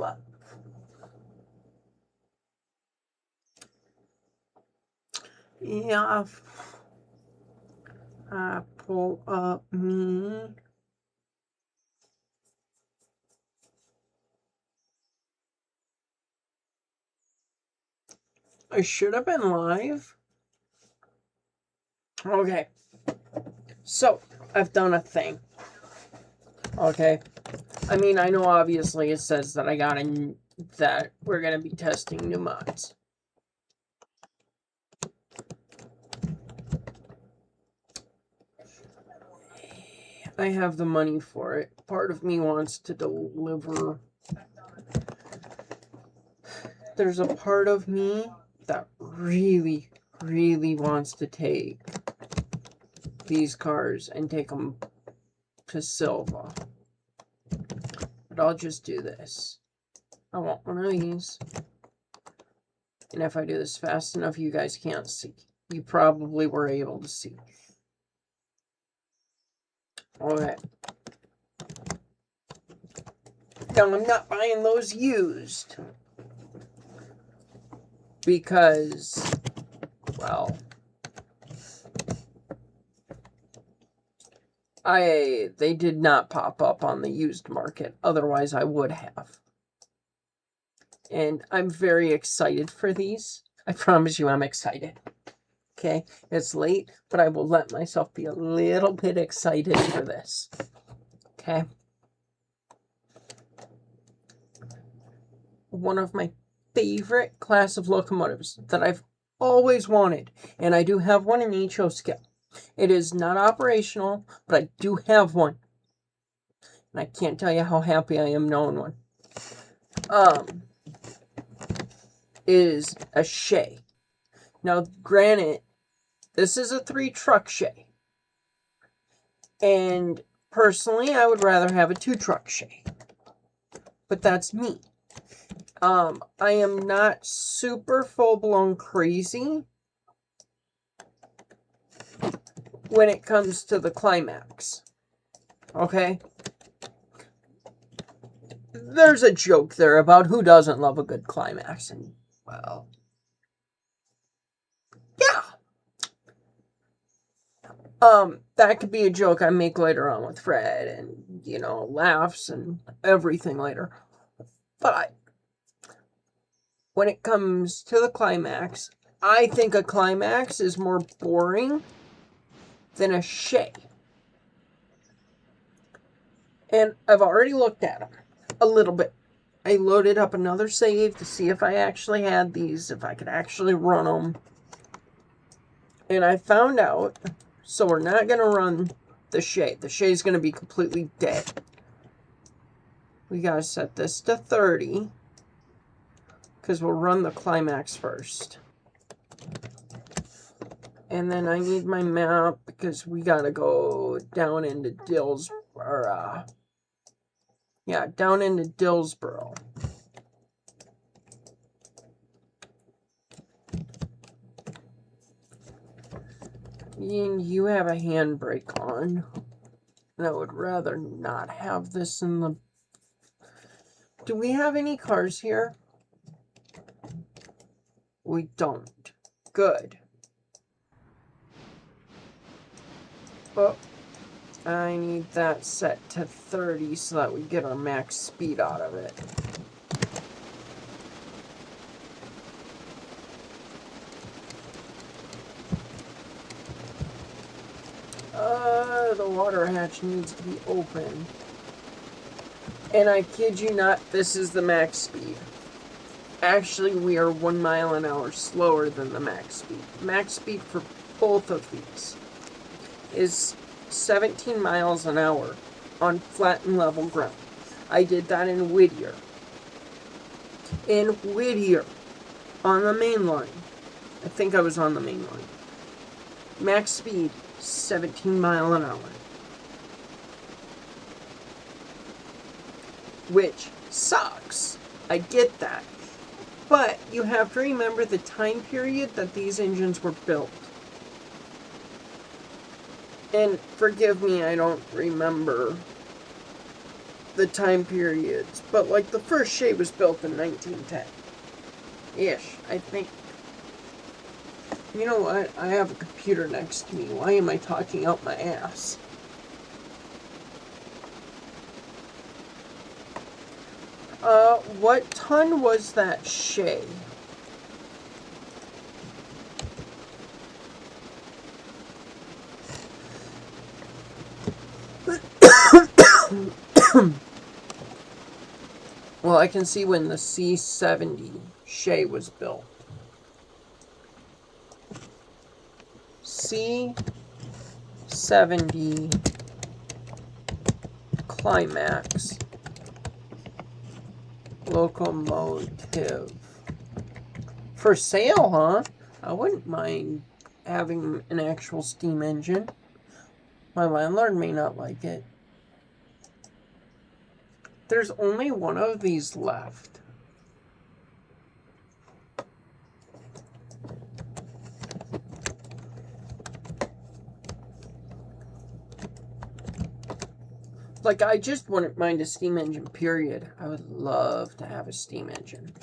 up. Yeah. Pull up me. I should have been live. Okay. So, I've done a thing. Okay. I mean, I know obviously it says that that we're going to be testing new mods. I have the money for it. Part of me wants to deliver. There's a part of me that really, really wants to take these cars and take them to Silva. But I'll just do this. I want one of these. And if I do this fast enough, you guys can't see. You probably were able to see. Okay. Now, I'm not buying those used. Because, well, they did not pop up on the used market. Otherwise, I would have. And I'm very excited for these. I promise you I'm excited. Okay? It's late, but I will let myself be a little bit excited for this. Okay? One of my favorite class of locomotives that I've always wanted. And I do have one in HO scale. It is not operational, but I do have one. And I can't tell you how happy I am knowing one. Is a Shay. Now, granted, this is a 3-truck Shay. And personally, I would rather have a 2-truck Shay. But that's me. I am not super full-blown crazy when it comes to the climax. Okay? There's a joke there about who doesn't love a good climax, and, well, yeah. That could be a joke I make later on with Fred, and, you know, laughs and everything later. But when it comes to the climax, I think a climax is more boring than a Shay. And I've already looked at them a little bit. I loaded up another save to see if I actually had these, if I could actually run them. And I found out, so we're not going to run the Shay. The Shay's going to be completely dead. We got to set this to 30. Because we'll run the climax first. And then I need my map because we got to go down into Dillsboro. Yeah, down into Dillsboro. And you have a handbrake on. And I would rather not have this in the... Do we have any cars here? We don't. Good. Oh, I need that set to 30 so that we get our max speed out of it. The water hatch needs to be open. And I kid you not, this is the max speed. Actually, we are 1 mile an hour slower than the max speed. Max speed for both of these is 17 miles an hour on flat and level ground. I did that in Whittier. In Whittier, on the main line. I think I was on the main line. Max speed, 17 mile an hour. Which sucks. I get that. But you have to remember the time period that these engines were built. And forgive me, I don't remember the time periods, but like the first Shay was built in 1910-ish, I think. You know what? I have a computer next to me. Why am I talking out my ass? What ton was that Shay? Well, I can see when the C70 Shay was built. C70 Climax Locomotive. For sale, huh? I wouldn't mind having an actual steam engine. My landlord may not like it. There's only one of these left. Like, I just wouldn't mind a steam engine, period. I would love to have a steam engine.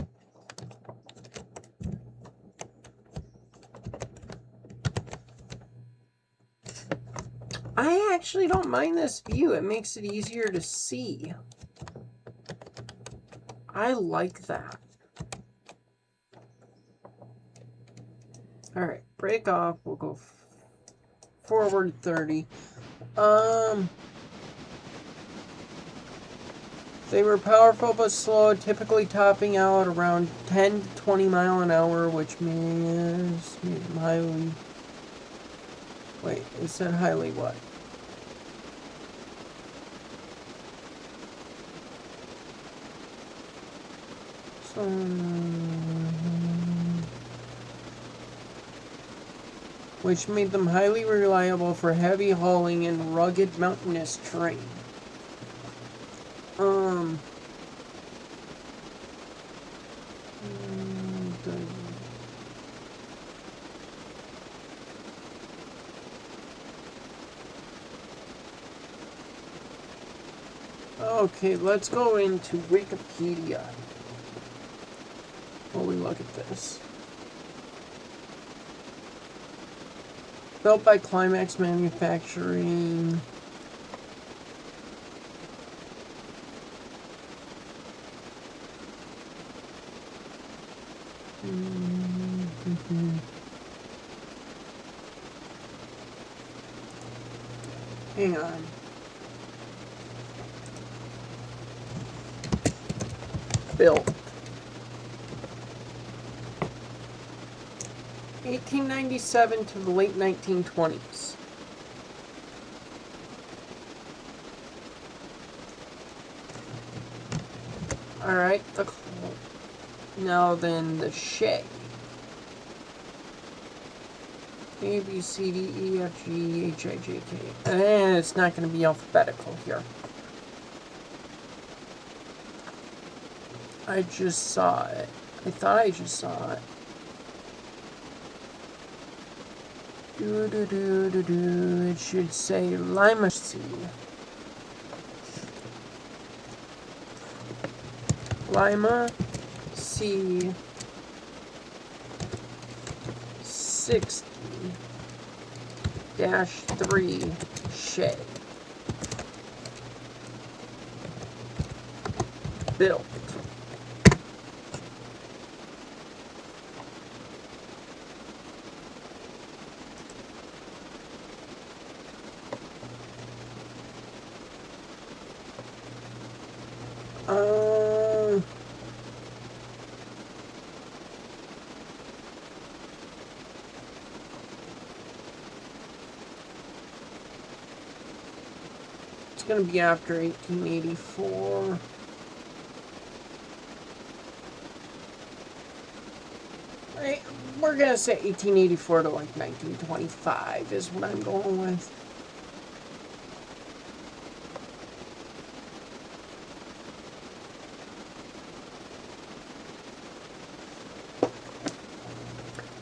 I actually don't mind this view. It makes it easier to see. I like that. Alright, break off. We'll go forward 30. They were powerful but slow, typically topping out around 10 to 20 mile an hour, which means highly... Wait, it said highly what? So... which made them highly reliable for heavy hauling in rugged mountainous terrain. Okay, let's go into Wikipedia while we look at this. Built by Climax Manufacturing. Hang on. Built 1897 to the late 1920s. Alright, now then the Shay. A, B, C, D, E, F, G, H, I, J, K. And it's not going to be alphabetical here. I just saw it. I thought I just saw it. It should say Lima C. Lima C 60-3 Shay. Built. It's going to be after 1884. We're going to say 1884 to like 1925 is what I'm going with.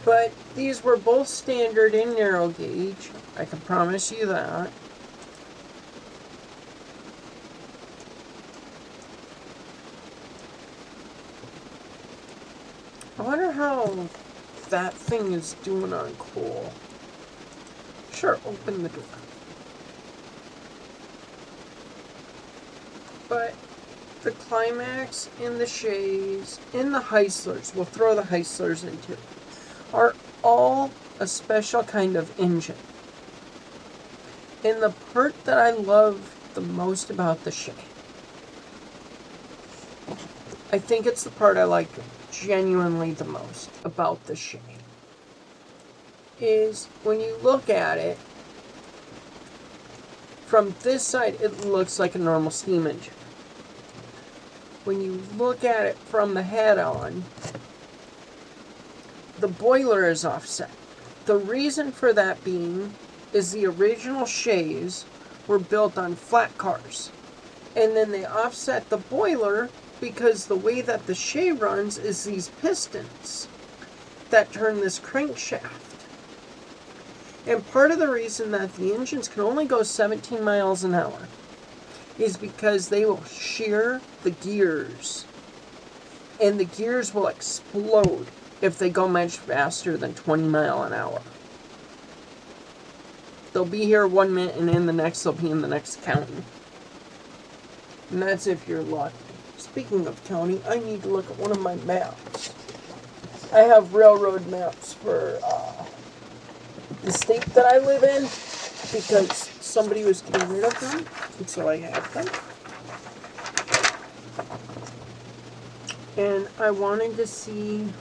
But these were both standard and narrow gauge. I can promise you that. I wonder how that thing is doing on coal. Sure, open the door. But the Climax and the Shays and the Heislers, we'll throw the Heislers in too, are all a special kind of engine. And the part that I love the most about the Shay, I think it's the part I like genuinely the most about the Shay, is when you look at it, from this side it looks like a normal steam engine. When you look at it from the head on, the boiler is offset. The reason for that being is the original Shays were built on flat cars. And then they offset the boiler because the way that the Shay runs is these pistons that turn this crankshaft. And part of the reason that the engines can only go 17 miles an hour is because they will shear the gears. And the gears will explode if they go much faster than 20 miles an hour. They'll be here 1 minute and in the next they'll be in the next county. And that's if you're lucky. Speaking of county, I need to look at one of my maps. I have railroad maps for the state that I live in because somebody was getting rid of them, and so I have them. And I wanted to see